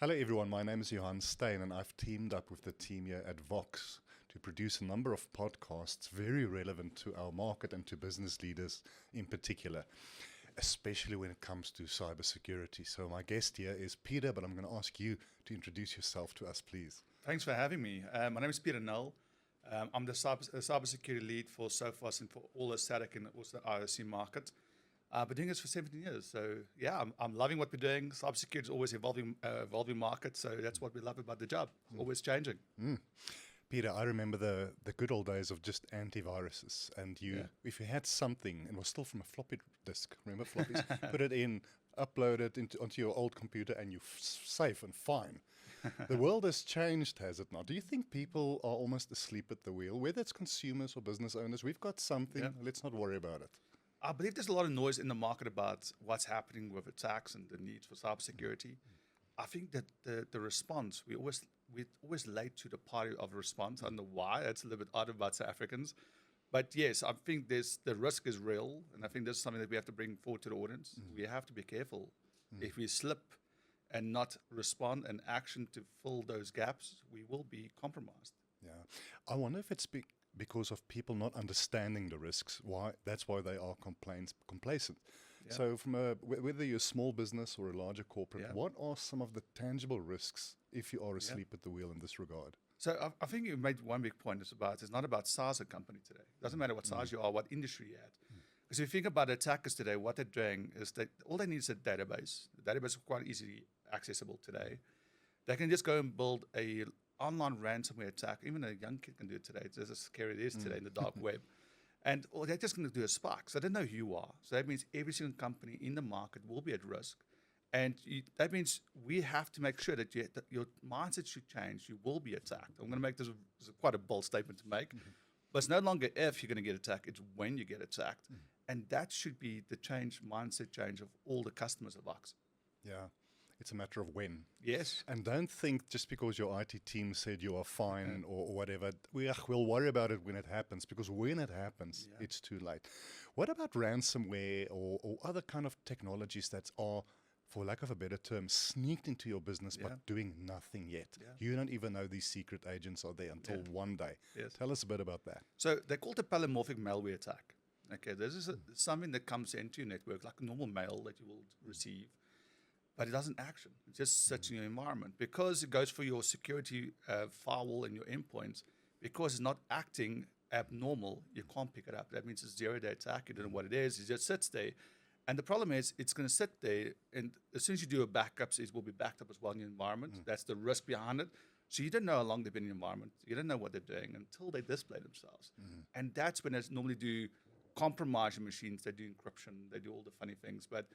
Hello everyone, my name is Johan Steyn and I've teamed up with the team here at Vox to produce a number of podcasts very relevant to our market and to business leaders in particular, especially when it comes to cybersecurity. So my guest here is Pieter, but I'm going to ask you to introduce yourself to us, please. Thanks for having me. My name is Pieter. I'm the cybersecurity lead for Sophos and for all the static and also the IOC market. I've been doing this for 17 years. So yeah, I'm loving what we're doing. Cybersecurity is always evolving market. So that's what we love about the job. It's always changing. Pieter, I remember the good old days of just antiviruses. And if you had something, and it was still from a floppy disk, remember floppies? Put it in, upload it onto your old computer, and you're safe and fine. The world has changed, has it not? Do you think people are almost asleep at the wheel? Whether it's consumers or business owners, we've got something, let's not worry about it. I believe there's a lot of noise in the market about what's happening with attacks and the need for cybersecurity. I think that the response, we always late to the party of response. I don't know why. That's a little bit odd about South Africans. But yes, I think the risk is real. And I think this is something that we have to bring forward to the audience. We have to be careful. If we slip and not respond and action to fill those gaps, we will be compromised. Yeah. I wonder if it's because of people not understanding the risks. That's why they are complacent. Yeah. So whether you're a small business or a larger corporate, what are some of the tangible risks if you are asleep at the wheel in this regard? So I think you made one big point. It's not about size of company today. It doesn't matter what size you are, what industry you're at. Because if you think about attackers today, what they're doing is that all they need is a database. The database is quite easily accessible today. They can just go and build a online ransomware attack. Even a young kid can do it today. It's just as scary as it is today in the dark web. And they're just going to do a spark. So they know who you are. So that means every single company in the market will be at risk. And that means we have to make sure that your mindset should change. You will be attacked. I'm going to make this quite a bold statement to make. But it's no longer if you're going to get attacked. It's when you get attacked. And that should be the mindset change of all the customers of Vox. Yeah. It's a matter of when. Yes. And don't think just because your IT team said you are fine or whatever, we'll worry about it when it happens, because when it happens, it's too late. What about ransomware or other kind of technologies that are, for lack of a better term, sneaked into your business but doing nothing yet? You don't even know these secret agents are there until one day. Yes. Tell us a bit about that. So they're called a polymorphic malware attack. Okay, this is something that comes into your network like a normal mail that you will receive. But it doesn't action. It just sits in your environment. Because it goes for your security firewall and your endpoints, because it's not acting abnormal, you can't pick it up. That means it's a zero-day attack. You don't know what it is. It just sits there. And the problem is it's going to sit there, and as soon as you do a backup, it will be backed up as well in your environment. That's the risk behind it. So you don't know how long they've been in your environment. You don't know what they're doing until they display themselves. And that's when they normally do compromise your machines. They do encryption. They do all the funny things. But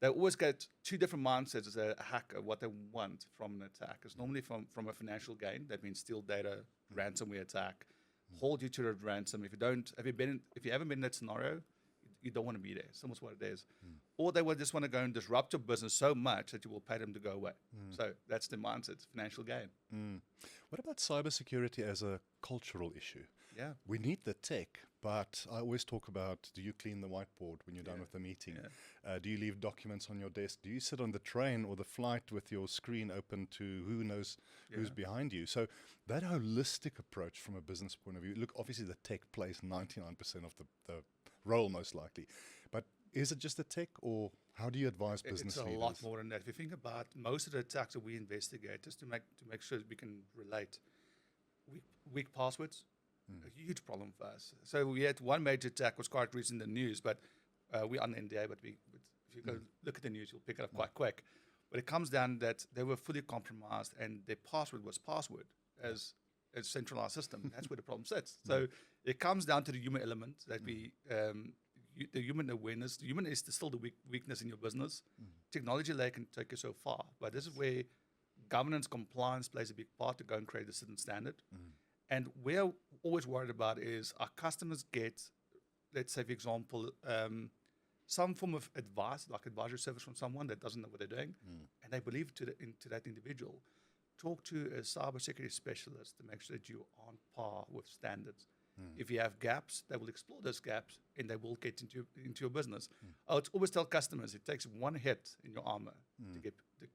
they always get two different mindsets as a hacker, what they want from an attack. It's normally from a financial gain. That means steal data, ransomware attack, hold you to the ransom. If you haven't been in that scenario, you don't want to be there. It's almost what it is. Or they will just want to go and disrupt your business so much that you will pay them to go away. So that's the mindset, financial gain. What about cybersecurity as a cultural issue? Yeah. We need the tech, but I always talk about, do you clean the whiteboard when you're done with the meeting? Do you leave documents on your desk? Do you sit on the train or the flight with your screen open to who knows who's behind you? So that holistic approach from a business point of view, look, obviously the tech plays 99% of the role most likely, but is it just the tech, or how do you advise business leaders? It's a lot more than that. If you think about most of the attacks that we investigate, just to make sure that we can relate, weak passwords, a huge problem for us. So we had one major attack, was quite recent in the news, but we're on NDA, but if you go look at the news, you'll pick it up quite quick. But it comes down that they were fully compromised, and their password was password as a centralized system. That's where the problem sits. So it comes down to the human element that the human awareness. The human is still the weakness in your business. Technology layer can take you so far, but this is where governance, compliance plays a big part to go and create a certain standard. And we're always worried about is our customers get, let's say, for example, some form of advice, like advisory service from someone that doesn't know what they're doing, and they believe into that individual. Talk to a cybersecurity specialist to make sure that you're on par with standards. If you have gaps, they will explore those gaps and they will get into your business. I would always tell customers it takes one hit in your armor to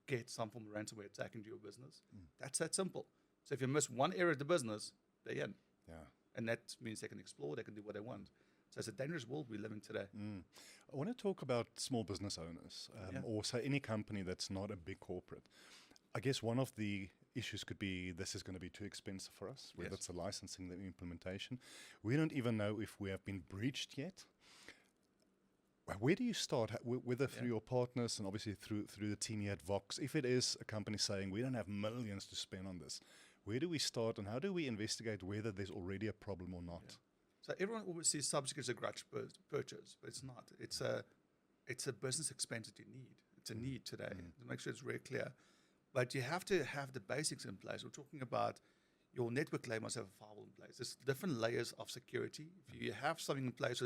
get some form of ransomware attack into your business. That's that simple. So if you miss one area of the business, they're in. Yeah. And that means they can explore, they can do what they want. So it's a dangerous world we live in today. I want to talk about small business owners, or say any company that's not a big corporate. I guess one of the issues could be this is going to be too expensive for us, whether it's the licensing, the implementation. We don't even know if we have been breached yet. Where do you start, whether through your partners and obviously through the team here at Vox? If it is a company saying we don't have millions to spend on this, where do we start and how do we investigate whether there's already a problem or not? Yeah. So everyone always sees cybersecurity as a grudge purchase, but it's not. It's a business expense that you need. It's a need today. To make sure it's very clear. But you have to have the basics in place. We're talking about your network layer must have a firewall in place. There's different layers of security. If you have something in place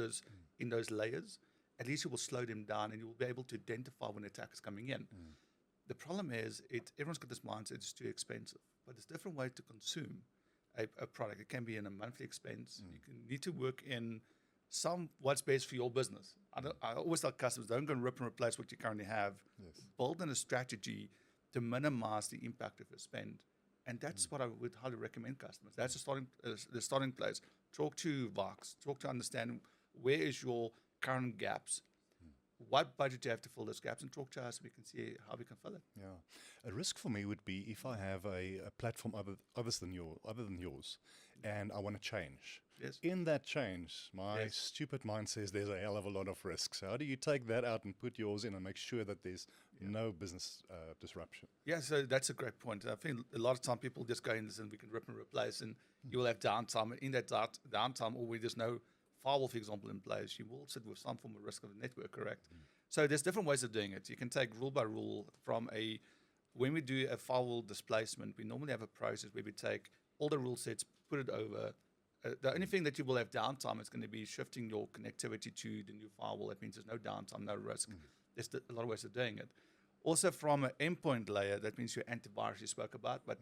in those layers, at least you will slow them down and you will be able to identify when attack is coming in. The problem is, everyone's got this mindset it's too expensive, but there's different ways to consume a product. It can be in a monthly expense. You need to work in what's best for your business. I always tell customers, don't go and rip and replace what you currently have. Build in a strategy to minimize the impact of your spend. And that's what I would highly recommend customers. That's the starting place. Talk to Vox. Talk to understand where is your current gaps. What budget do you have to fill those gaps? And talk to us. We can see how we can fill it. Yeah. A risk for me would be if I have a platform other than yours, and I want to change. In that change, my stupid mind says there's a hell of a lot of risks. How do you take that out and put yours in and make sure that there's no business disruption? Yeah, so that's a great point. I think a lot of time people just go in and we can rip and replace, and you will have downtime. And in that downtime, or where there's no firewall, for example, in place, you will sit with some form of risk of the network, correct? So there's different ways of doing it. You can take rule by rule when we do a firewall displacement, we normally have a process where we take all the rule sets, put it over. The only thing that you will have downtime is going to be shifting your connectivity to the new firewall. That means there's no downtime, no risk. There's a lot of ways of doing it. Also from an endpoint layer, that means your antivirus you spoke about, but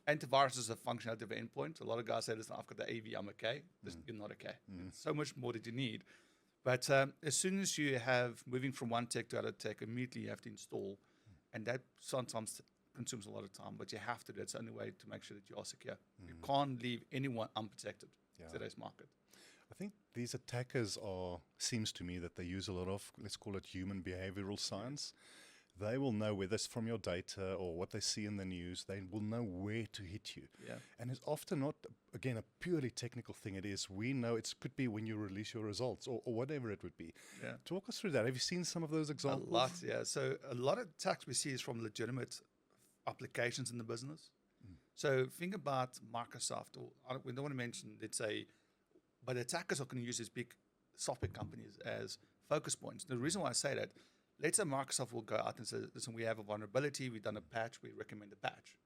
antivirus is a functionality of an endpoint. A lot of guys say, listen, I've got the AV, I'm okay. You're not okay. There's so much more that you need. But as soon as you have moving from one tech to other tech, immediately you have to install. And that sometimes consumes a lot of time, but you have to do it. It's the only way to make sure that you are secure. You can't leave anyone unprotected in today's market. I think these attackers seems to me that they use a lot of, let's call it human behavioral science. They will know whether it's from your data or what they see in the news. They will know where to hit you. And it's often not, again, a purely technical thing. It is, we know it could be when you release your results or whatever it would be. Talk us through that. Have you seen some of those examples? A lot, yeah. So a lot of attacks we see is from legitimate applications in the business. So think about Microsoft, or we don't want to mention, but attackers are going to use these big software companies as focus points. The reason why I say that, let's say Microsoft will go out and say, listen, we have a vulnerability, we've done a patch, we recommend a patch.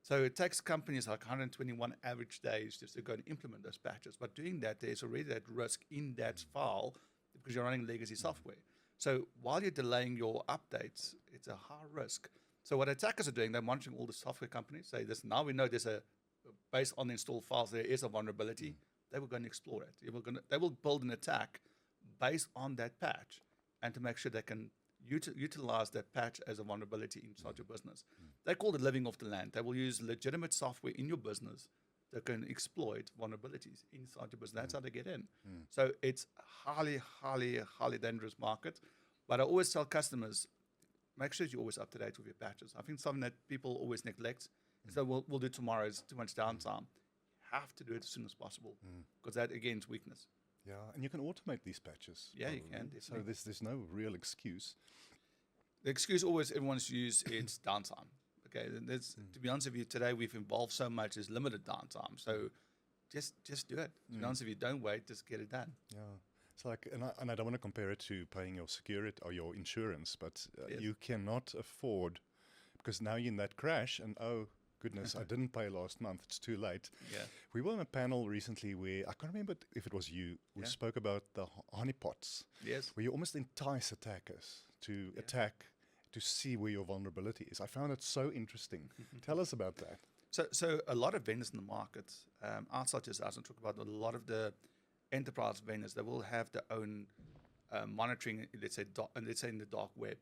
So it takes companies like 121 average days just to go and implement those patches. But doing that, there's already that risk in that file because you're running legacy software. So while you're delaying your updates, it's a high risk. So what attackers are doing, they're monitoring all the software companies, say this, now we know there's based on the installed files, there is a vulnerability. They will go and explore it. They will build an attack based on that patch and to make sure they can utilize that patch as a vulnerability inside your business. They call it living off the land. They will use legitimate software in your business that can exploit vulnerabilities inside your business. That's how they get in. So it's highly, highly, highly dangerous market. But I always tell customers, make sure you're always up to date with your patches. I think something that people always neglect is that we'll do tomorrow, it's too much downtime. You have to do it as soon as possible because that, again, is weakness. Yeah, and you can automate these patches. Yeah, you can. So there's no real excuse. The excuse always everyone's used is downtime. Okay, to be honest with you, today we've evolved so much, there's limited downtime. So just do it. To be honest with you, don't wait, just get it done. Yeah. It's like, and I don't want to compare it to paying your security or your insurance, but you cannot afford, because now you're in that crash and goodness, I didn't pay last month, it's too late. We were on a panel recently where, I can't remember if it was you, who spoke about the honeypots, where you almost entice attackers to attack, to see where your vulnerability is. I found it so interesting. Tell us about that. So a lot of vendors in the market, outside just us, I'm talking about a lot of the enterprise vendors, they will have their own monitoring, let's say in the dark web.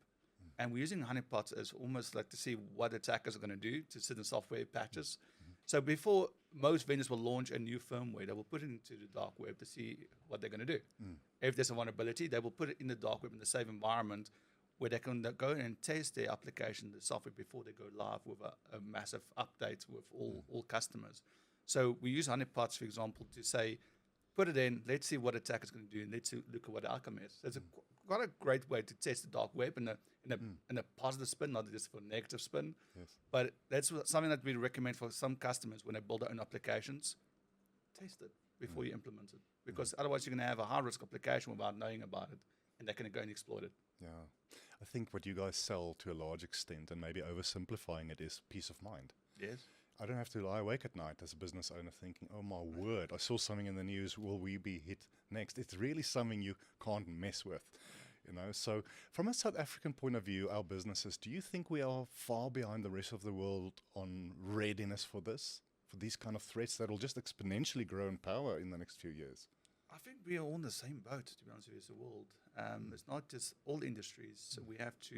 And we're using honeypots as almost like to see what attackers are going to do to certain software patches. So before most vendors will launch a new firmware, they will put it into the dark web to see what they're going to do. If there's a vulnerability, they will put it in the dark web in the safe environment where they can go and test their application, the software, before they go live with a massive update with all customers. So we use honeypots, for example, to say, put it in, let's see what attack is going to do, and let's look at what the outcome is. So it's quite a great way to test the dark web in a positive spin, not just for a negative spin. Yes. But that's something that we recommend for some customers when they build their own applications. Test it before you implement it, because otherwise you're going to have a high-risk application without knowing about it, and they're going to go and exploit it. Yeah. I think what you guys sell to a large extent, and maybe oversimplifying it, is peace of mind. Yes. I don't have to lie awake at night as a business owner thinking, oh my word, I saw something in the news, will we be hit next? It's really something you can't mess with, you know. So from a South African point of view, our businesses, do you think we are far behind the rest of the world on readiness for this, for these kind of threats that will just exponentially grow in power in the next few years? I think we are all in the same boat, to be honest with you, as a world. It's not just all industries. So we have to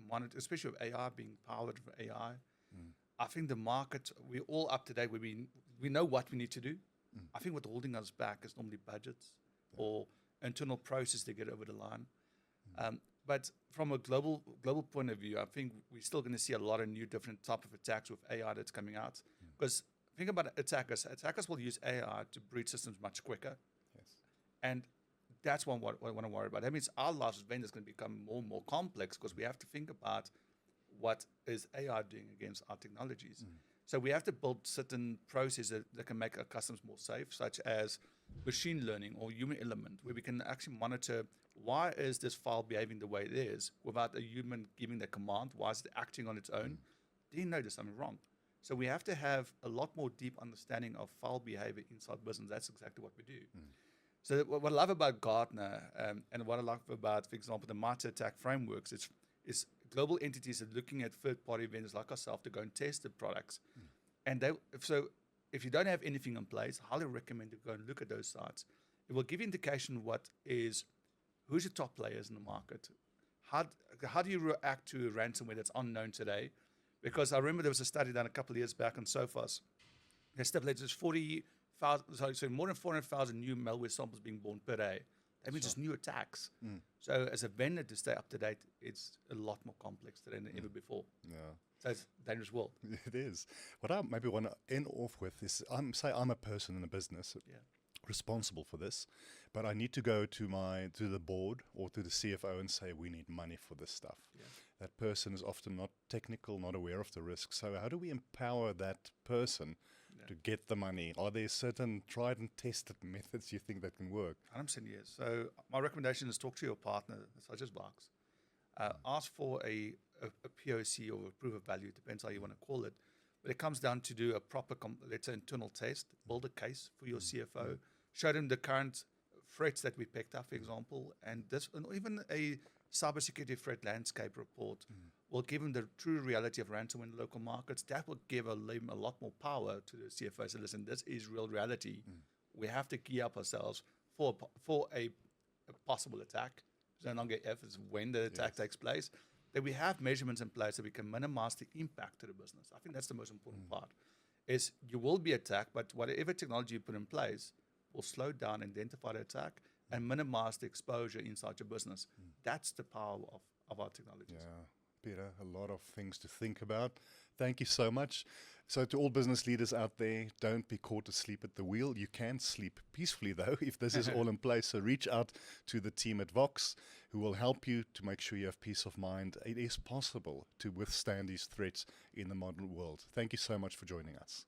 monitor, especially with AI being powered for AI. I think the market, we're all up to date. We know what we need to do. I think what's holding us back is normally budgets or internal process to get over the line. But from a global point of view, I think we're still going to see a lot of new different type of attacks with AI that's coming out. Because think about attackers. Attackers will use AI to breach systems much quicker. Yes. And that's what I want to worry about. That means our lives as vendors going to become more and more complex because we have to think about what is AI doing against our technologies. So we have to build certain processes that can make our customers more safe, such as machine learning or human element, where we can actually monitor why is this file behaving the way it is without a human giving the command. Why is it acting on its own? Do you know there's something wrong? So we have to have a lot more deep understanding of file behavior inside business. That's exactly what we do. So what I love about Gartner and what I love about, for example, the MITRE ATT&CK frameworks, is global entities are looking at third-party vendors like ourselves to go and test the products. And so if you don't have anything in place, I highly recommend you go and look at those sites. It will give you indication who's the top players in the market. How do you react to a ransomware that's unknown today? Because I remember there was a study done a couple of years back on Sophos. They stipulated there's more than 400,000 new malware samples being born per day. That means there's new attacks. So as a vendor to stay up to date, it's a lot more complex today than ever before. Yeah. So it's a dangerous world. It is. What I maybe want to end off with is, I'm a person in a business responsible for this, but I need to go to the board or to the CFO and say, we need money for this stuff. That person is often not technical, not aware of the risks. So how do we empower that person to get the money? Are there certain tried and tested methods you think that can work? 100% yes. So my recommendation is talk to your partner, such as Box. Ask for a POC or a proof of value, depends how you want to call it. But it comes down to do a proper, let's say, internal test, build a case for your CFO, show them the current threats that we picked up, for example, and even a cybersecurity threat landscape report will give them the true reality of ransomware in the local markets. That will give them a lot more power to the CFO. So listen, this is real reality. We have to gear up ourselves for a possible attack. It's no longer if, it's when the attack takes place. That we have measurements in place that we can minimize the impact to the business. I think that's the most important part. Is you will be attacked, but whatever technology you put in place will slow down, identify the attack, and minimize the exposure inside your business. That's the power of our technologies. Yeah, Pieter, a lot of things to think about. Thank you so much. So to all business leaders out there, don't be caught asleep at the wheel. You can sleep peacefully, though, if this is all in place. So reach out to the team at Vox, who will help you to make sure you have peace of mind. It is possible to withstand these threats in the modern world. Thank you so much for joining us.